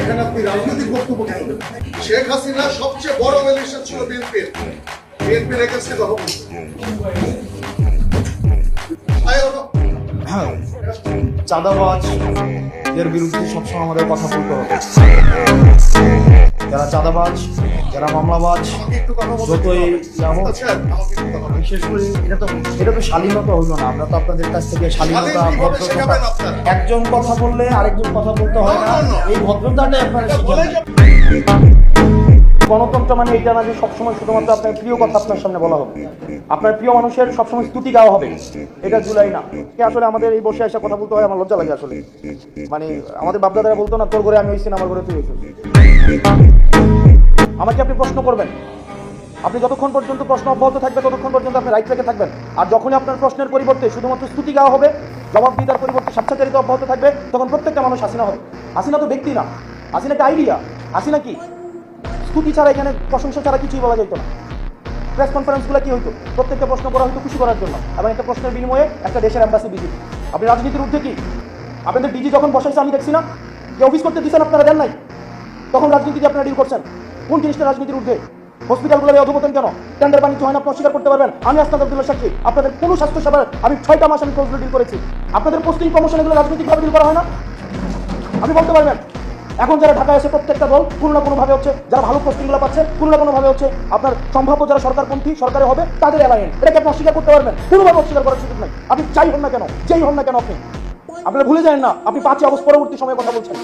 সেখানে আপনি রাজনৈতিক বক্তব্য কেন দেবেন? শেখ হাসিনা সবচেয়ে বড় বেনিফিশিয়ারি ছিল বিএনপির এগেন্সটে কথা বলছে। চাঁদাবাজ এর বিরুদ্ধে সবসময় আমাদের কথা বলতে হবে। যারা চাঁদাবাজ, যারা মামলাবাজ, যতই বিশেষ করে এটা তো শালীনতা হইল না। আমরা তো আপনাদের কাছ থেকে শালীনতা, ভদ্রতা, একজন কথা বললে আরেকজন কথা বলতে হয় না, এই ভদ্রতাটাই আপনারা শিখেন। গণতন্ত্র মানে এটা না যে সবসময় শুধুমাত্র আপনার প্রিয় কথা আপনার সামনে বলা হবে, আপনার প্রিয় মানুষের সবসময় স্তুতি গাওয়া হবে, এটা জুলাই না। আসলে আমাদের এই বসে এসে কথা বলতে হয়, আমার লজ্জা লাগে আসলে। মানে আমাদের বাপদাদারা বলতো না, তোর ঘরে আমি হয়েছি না, আমার ঘরে তুই হয়েছিস। আমাকে আপনি প্রশ্ন করবেন, আপনি যতক্ষণ পর্যন্ত প্রশ্ন অব্যাহত থাকবে ততক্ষণ পর্যন্ত আপনি রাইট রেখে থাকবেন। আর যখনই আপনার প্রশ্নের পরিবর্তে শুধুমাত্র স্তুতি গাওয়া হবে, জবাবদিহিতার পরিবর্তে স্বেচ্ছাচারিতা অব্যাহত থাকবে, তখন প্রত্যেকটা মানুষ হাসিনা হবে। হাসিনা তো ব্যক্তি না, হাসিনা একটা আইডিয়া। হাসিনা কি স্তুতি ছাড়া, এখানে প্রশংসা ছাড়া কিছুই বলা যেত না। প্রেস কনফারেন্সগুলো কি হইতো? প্রত্যেকটা প্রশ্ন করা হয়তো খুশি করার জন্য, এবং একটা প্রশ্নের বিনিময়ে একটা দেশের অ্যাম্বাসি ভিজিট। আপনি রাজনীতির ঊর্ধ্বে কি? আপনাদের ডিজি যখন বসাইছে আমি দেখছি না, যে অফিস করতে দিচ্ছেন আপনারা দেন নাই, তখন রাজনীতিতে আপনারা ডিল করছেন। কোন জিনিসটা রাজনীতির ঊর্ধ্বে? হসপিটালগুলোর অধপতন কেন? টেন্ডার বাণিজ্য হয় না, আপনি অস্বীকার করতে পারবেন। আমি আসনাদ আব্দুল্লাহ সাক্ষী, আপনাদের কোনো স্বাস্থ্যসেবার আমি 6টা মাস আমি ক্লোজলি ডিল করেছি। আপনাদের পোস্টিং প্রমোশন এগুলো রাজনৈতিকভাবে ডিল করা হয় না? আপনি বলতে পারবেন। এখন যারা ঢাকায় এসে প্রত্যেকটা দল কোনো না কোনোভাবে হচ্ছে, যারা ভালো পোস্টিংগুলো পাচ্ছে কোনো না কোনোভাবে হচ্ছে আপনার সম্ভাব্য যারা সরকারপন্থী সরকারে হবে তাদের অ্যালায়েন্স, এটাকে আপনি অস্বীকার করতে পারবেন? কোনোভাবে অস্বীকার করার সুযোগ নাই। আপনি যাই হন না কেন, যেই হন না কেন, আপনারা ভুলে যান না আপনি 5 আগস্ট পরবর্তী সময়ে কথা বলছেন।